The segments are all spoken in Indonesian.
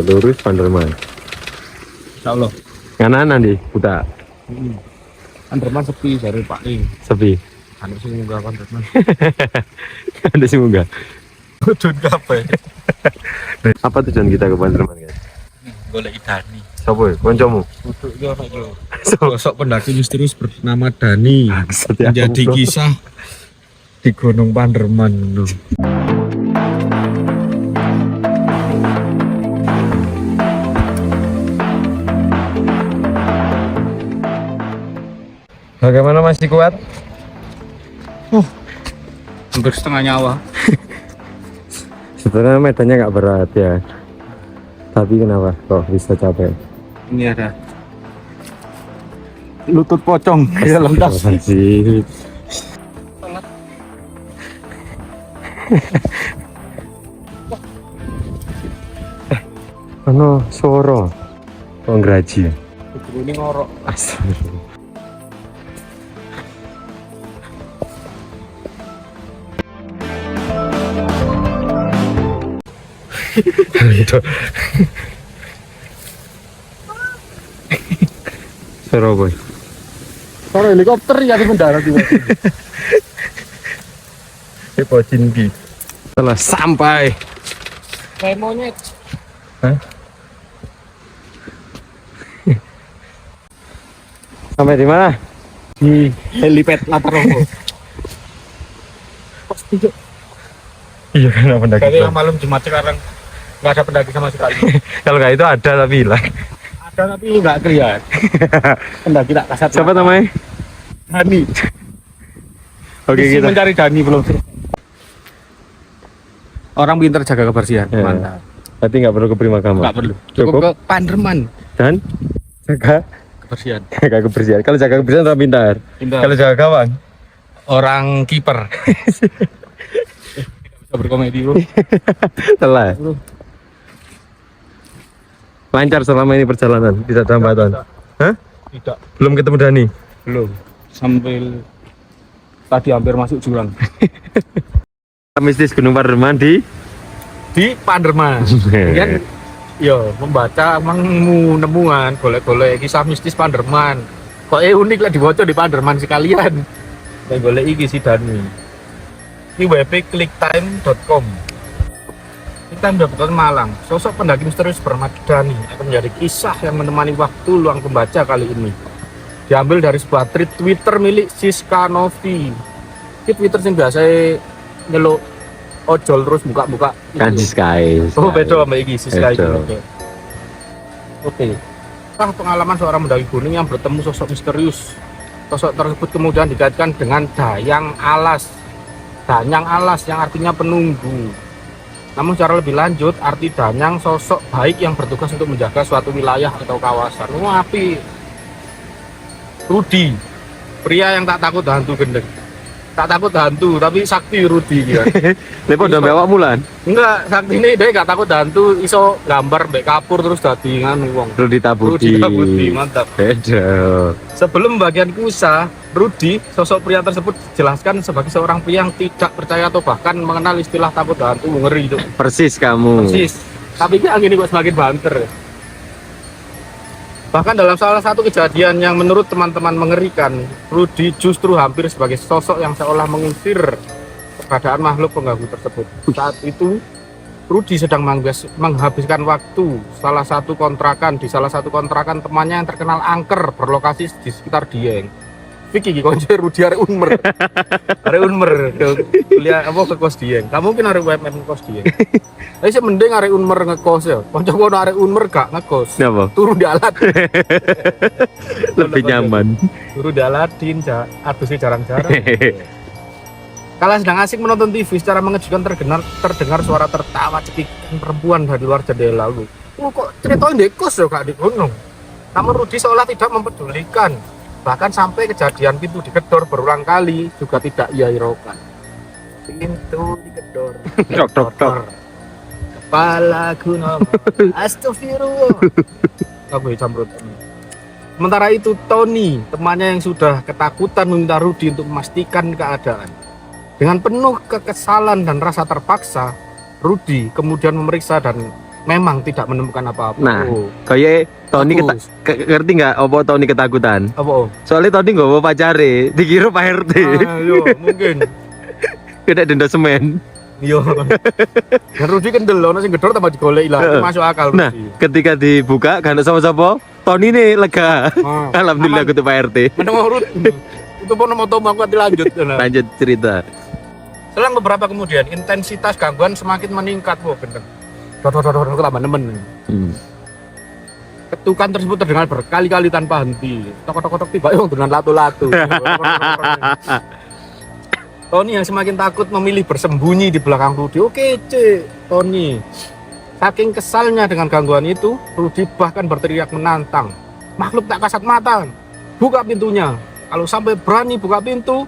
lurus Panderman. Insyaallah. Kanan di buta. Panderman sepi dari Pak Ing. Sepi. Anu sing munggah Panderman. Ada sih munggah. Kudun kabeh. Apa tujuan kita ke Panderman, guys? Golek Dani. Sopo? Koncomu. Untuk yo sosok pendaki misterius bernama Dani. Menjadi kisah di Gunung Panderman lho. Bagaimana, masih kuat? Hampir setengah nyawa. Sebenarnya medannya nggak berat ya. Tapi kenapa kok bisa capek? Ini ada lutut pocong di dalam tas. Sih. Ano soro. Kongraji. Ini ngorok. Astagfirullah. Gitu. Soro boy. Soro helikopter ya di mendarat juga. Tinggi. Telah sampai. Kayak monyet. Hah? Sampai di mana? Di helipad Lataronggo. Iya, karena pendaki. Kayak malam Jumat sekarang nggak ada pendaki sama sekali. Kalau nggak itu ada tapi hilang. Ada tapi nggak kelihatan. Pendaki tak kasat. Siapa namanya? Dani. Oke, Misi kita mencari Dani belum. Orang pintar jaga kebersihan. Ya. Mantap. Berarti nggak perlu ke Primagama. Nggak perlu. Cukup ke Panderman. Dan jaga Kebersihan. kebersihan. Kalau jaga kebersihan orang pintar. Kalau jaga gawang Orang kiper. Bisa berkomedi bro. telah. Lancar selama ini perjalanan, tidak ada hambatan. Hah? Tidak. Belum ketemu Dani? Belum. Sambil tadi hampir masuk jurang. Mistis Gunung Panderman di Panderman. Kemudian yo membaca emangmu nemuan golek-golek kisah mistis Panderman. Kok unik lah dibaca di Panderman sekalian. Kayak golek iki si Dani. Ini web clicktime.com. Clicktime.com Malang. Sosok pendaki misterius bernama Dani akan menjadi kisah yang menemani waktu luang pembaca kali ini. Diambil dari sebuah tweet Twitter milik Siska Novi. Ini Twitter yang biasa nyeluk ojol terus buka-buka. Kanjis guys. Oh beda sama iki Siska iki. Beda. Oke. Pengalaman seorang mendaki gunung yang bertemu sosok misterius. Sosok tersebut kemudian dikaitkan dengan Danyang Alas. Danyang Alas yang artinya penunggu. Namun secara lebih lanjut, arti Danyang sosok baik yang bertugas untuk menjaga suatu wilayah atau kawasan. Api. Rudi, pria yang tak takut hantu gendeng. Tak takut hantu, tapi sakti Rudi gitu. Lepo udah bawa mulan. Enggak, sakti ini dia gak takut hantu, iso gambar mbek kapur terus dadi nganu wong. Rudi Tabuti. Mantap. Beda. Sebelum bagian kusa, Rudi, sosok pria tersebut dijelaskan sebagai seorang pria yang tidak percaya atau bahkan mengenal istilah takut hantu, ngeri itu. Persis kamu. Persis. Tapi ini angin kok semakin banter. Bahkan dalam salah satu kejadian yang menurut teman-teman mengerikan, Rudi justru hampir sebagai sosok yang seolah mengusir keberadaan makhluk pengganggu tersebut. Saat itu, Rudi sedang menghabiskan waktu di salah satu kontrakan temannya yang terkenal angker berlokasi di sekitar Dieng. Vicky konco Rudi arek Unmer. Arek Unmer kuliah apa ke kos Dieng. Kamu mungkin arek UMM kos Dieng. Tapi sih mending arek Unmer ngekos ya. Konco kono arek Unmer gak ngekos. Kenapa? Turu di alat. Lebih nyaman. Turu di Aladin, adusnya jarang-jarang. Kala sedang asik menonton TV, secara mengejutkan terdengar suara tertawa cekikan perempuan dari luar jendela. Lu kok ceritanya di kos ya gak di gunung. Namun Rudi seolah tidak mempedulikan. Bahkan sampai kejadian pintu digedor berulang kali juga tidak ia hiraukan. Pintu digedor. Dok. Kepala gunung. Astagfirullah. Apa camrut. Sementara itu Tony, temannya yang sudah ketakutan, meminta Rudi untuk memastikan keadaan. Dengan penuh kekesalan dan rasa terpaksa, Rudi kemudian memeriksa dan memang tidak menemukan apa-apa. Nah, Oh, kayak Tony bagus. ngerti nggak apa Tony ketakutan? Apa? Soalnya Tony nggak bawa pacare, dikira Pak RT. Yo, mungkin. Kena denda semen. Yo. Dan Rudi kendel ono sing gedor tambah digoleki lah. Itu masuk akal Nah, Rudi. ketika dibuka gak ada sama-sama, Tony nih lega. Ah, Alhamdulillah aman. kutu Pak RT. Meneng urut. Itu pun mau tahu aku lanjut. Lanjut cerita. Selang beberapa kemudian intensitas gangguan semakin meningkat. Wah, gendeng. Dor tambah nemen. Hmm. Ketukan tersebut terdengar berkali-kali tanpa henti. Tok tiba yang dengan latu-latu. Tony yang semakin takut memilih bersembunyi di belakang Rudi. Oke, Tony. Saking kesalnya dengan gangguan itu, Rudi bahkan berteriak menantang. Makhluk tak kasat mata, buka pintunya. Kalau sampai berani buka pintu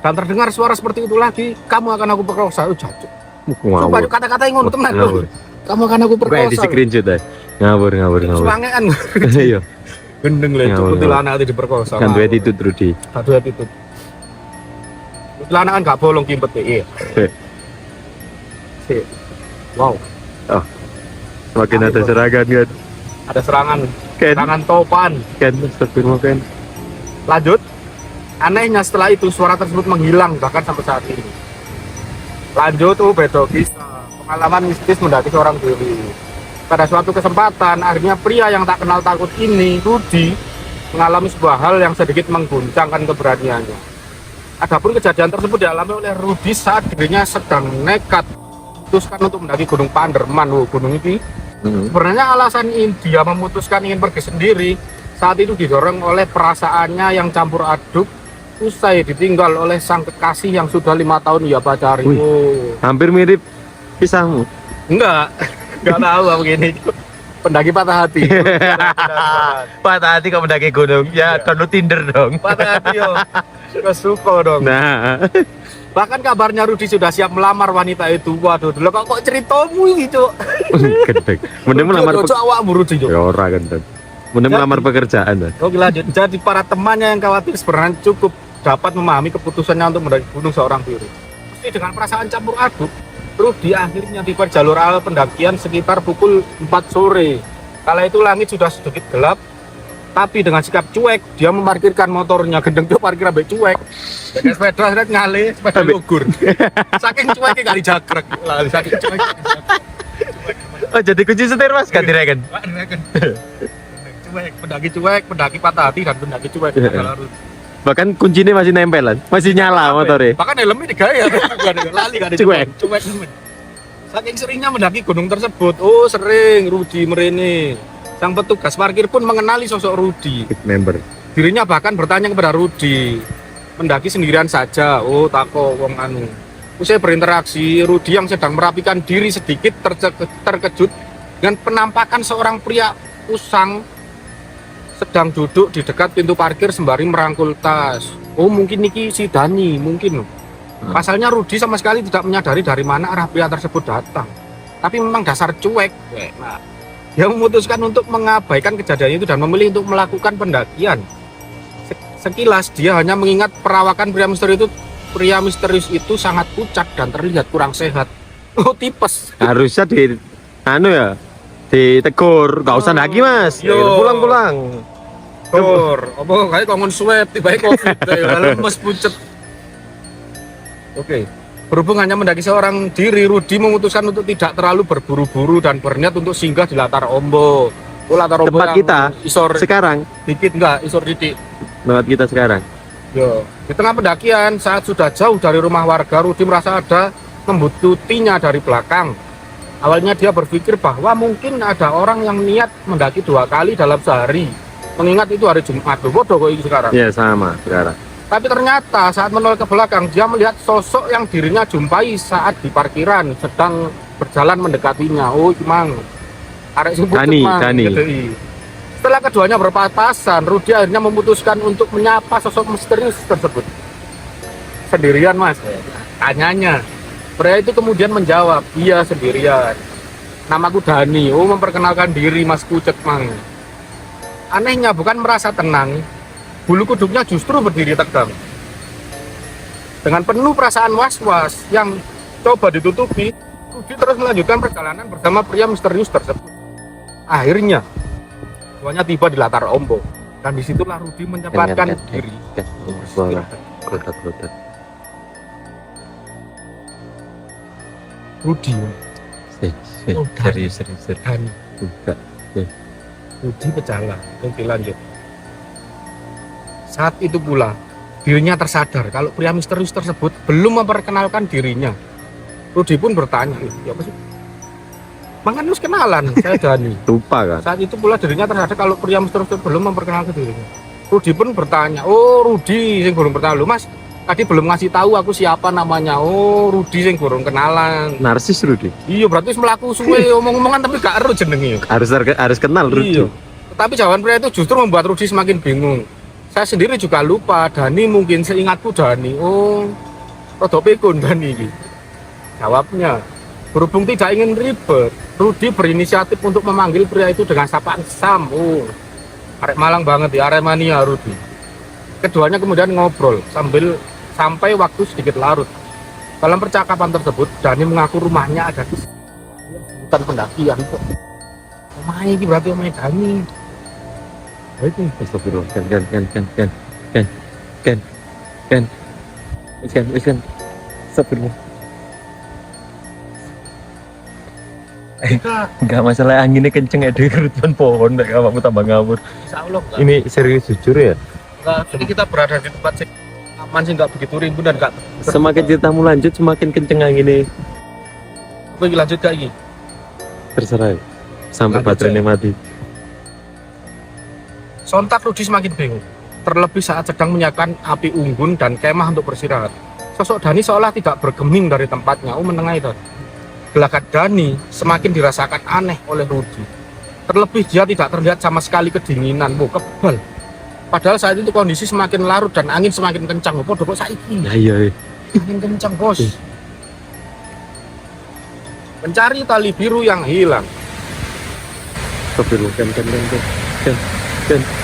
dan terdengar suara seperti itu lagi, kamu akan aku perkosa. Oh, jancuk. Coba kata-kata yang ngono tenan. Ngawur. Kamu akan aku Kayak di perkosa. screenshot aja. Ngawur. Semangean. Iya. Gendeng lah, Ngawur, cukup ngawur. dilanak itu diperkosa. Kan duet itu Rudi. Satu attitude. Dilanak kan gak bolong kimpet iya. Wow, Semakin ada Ayo. serangan kan. ada serangan Kan, topan. astagfirullah kan. Lanjut. Anehnya setelah itu suara tersebut menghilang bahkan sampai saat ini. Lanjut bedo kisah. Pengalaman mistis mendaki seorang diri. Pada suatu kesempatan, akhirnya pria yang tak kenal takut ini, Rudi, mengalami sebuah hal yang sedikit mengguncangkan keberaniannya. Adapun kejadian tersebut dialami oleh Rudi saat dirinya sedang nekat memutuskan untuk mendaki Gunung Panderman. Gunung ini sebenarnya alasan dia memutuskan ingin pergi sendiri saat itu didorong oleh perasaannya yang campur aduk usai ditinggal oleh sang kekasih yang sudah 5 tahun ia pacari. Wih. Oh. Hampir mirip kisahmu. Enggak tahu apa begini. Pendaki patah hati. Patah hati kamu mendaki gunung. Ya, download Tinder dong. Patah hati yo. Suka dong. Nah, Bahkan kabarnya Rudi sudah siap melamar wanita itu. Waduh, dulu kok ceritamu ini, Cuk. gendeng. Mending melamar Cuk, awakmu Rudi, Cuk. Ya ora gendeng. Mending Jadi- melamar pekerjaan dah. Oke lanjut. Jadi para temannya yang khawatir sebenarnya cukup dapat memahami keputusannya untuk mendaki gunung seorang diri. Meski dengan perasaan campur aduk, Rudi akhirnya tiba di jalur awal pendakian sekitar pukul 4 sore. Kala itu langit sudah sedikit gelap, tapi dengan sikap cuek dia memarkirkan motornya. Gendeng tuh parkir ambek cuek. Jadi sepeda seret ngale, sepeda lugur. Saking cueknya gak dijagrek. Lah saking cuek. Oh, jadi kunci setir Mas, ganti reken. Cuek, pendaki patah hati dan pendaki cuek. Adalah Rudi. Bahkan kuncinya masih nempelan, masih nyala motornya. Bahkan helmnya digaya, lali gak ada Cuek. cuek. Saking seringnya mendaki gunung tersebut, oh sering Rudi merene. Sang petugas parkir pun mengenali sosok Rudi. Member. Dirinya bahkan bertanya kepada Rudi, mendaki sendirian saja. Oh tako wong anu. Usai berinteraksi, Rudi yang sedang merapikan diri sedikit terkejut dengan penampakan seorang pria usang sedang duduk di dekat pintu parkir sembari merangkul tas. Oh mungkin niki si Dani mungkin. Pasalnya Rudi sama sekali tidak menyadari dari mana arah pria tersebut datang. Tapi memang dasar cuek. Nah, dia memutuskan untuk mengabaikan kejadian itu dan memilih untuk melakukan pendakian. Sekilas dia hanya mengingat perawakan pria misterius itu sangat pucat dan terlihat kurang sehat. Oh tipes. Harusnya di anu ya, ditegur, nggak usah lagi Mas. Yo. Pulang. Apa kayak kongon swab tiba-tiba covid kayak lemes pucet. Oke. Berhubung hanya mendaki seorang diri, Rudi memutuskan untuk tidak terlalu berburu-buru dan berniat untuk singgah di latar Ombo. Oh, latar Ombo Tempat yang kita isor sekarang, dikit enggak, isor dikit. tempat kita sekarang. Yo. Di tengah pendakian, saat sudah jauh dari rumah warga, Rudi merasa ada membututinya dari belakang. Awalnya dia berpikir bahwa mungkin ada orang yang niat mendaki 2 kali dalam sehari. Mengingat itu hari Jumat, bodoh kok ini sekarang. Iya sama sekarang. Tapi ternyata saat menoleh ke belakang, dia melihat sosok yang dirinya jumpai saat di parkiran sedang berjalan mendekatinya. Oh, Mang. Arek sing pucet, Mang. Dani. GDI. Setelah keduanya berpapasan, Rudi akhirnya memutuskan untuk menyapa sosok misterius tersebut. Sendirian, Mas? Tanyanya. Pria itu kemudian menjawab, iya sendirian. Namaku Dani. Oh, memperkenalkan diri, Mas Pucet, Mang. Anehnya bukan merasa tenang, bulu kuduknya justru berdiri tegang. Dengan penuh perasaan was-was yang coba ditutupi, Rudi terus melanjutkan perjalanan bersama pria misterius tersebut. Akhirnya, keduanya tiba di latar ombong. Dan disitulah Rudi menyempatkan diri. Kelotak. Rudi Oh, serius. dan Enggak. Rudi pecahlah. Oke, lanjut. Saat itu pula, dirinya tersadar kalau pria misterius tersebut belum memperkenalkan dirinya. Rudi pun bertanya, ya apa sih? Mangan harus kenalan, saya Dani. Lupa kan? Saat itu pula dirinya tersadar kalau pria misterius tersebut belum memperkenalkan dirinya. Rudi pun bertanya, oh Rudi yang belum bertanya, lu mas tadi belum ngasih tahu aku siapa namanya. Oh Rudi yang belum kenalan. Narsis Rudi. Iya berarti melaku suwe omong-omongan tapi gak ero jenenge. Harus kenal Rudi. Iya. Tetapi jawaban pria itu justru membuat Rudi semakin bingung. Saya sendiri juga lupa, Dani mungkin seingatku Dani. Oh, rada pikun Dani iki. Jawabnya, berhubung tidak ingin ribet, Rudi berinisiatif untuk memanggil pria itu dengan sapaan Sam. Oh, arek Malang banget ya, Aremania Rudi. Keduanya kemudian ngobrol sampai waktu sedikit larut. Dalam percakapan tersebut, Dani mengaku rumahnya ada di hutan pendakian kok. Omah iki berarti omah Dani. Itu Astagfirullah. Kan. Astagfirullah. Enggak masalah anginnya kenceng ya di kerutan pohon enggak kamu tambah ngawur. Insyaallah enggak. Ini serius jujur ya? Enggak, jadi kita berada di tempat sih aman sih, enggak begitu rimbun dan enggak. Semakin ceritamu lanjut semakin kenceng anginnya. Oke, lanjut kayak gini. Terserah ya. Sampai Lanjut, baterainya mati. Sontak Rudi semakin bingung. Terlebih saat sedang menyiapkan api unggun dan kemah untuk beristirahat. Sosok Dani seolah tidak bergeming dari tempatnya. Oh, menengah itu. Gelagat Dani semakin dirasakan aneh oleh Rudi. Terlebih dia tidak terlihat sama sekali kedinginan. Oh, kebal. Padahal saat itu kondisi semakin larut dan angin semakin kencang. Oh, kok saiki? Iya. Angin kencang, bos. Mencari tali biru yang hilang. Astagfirullah. Kan.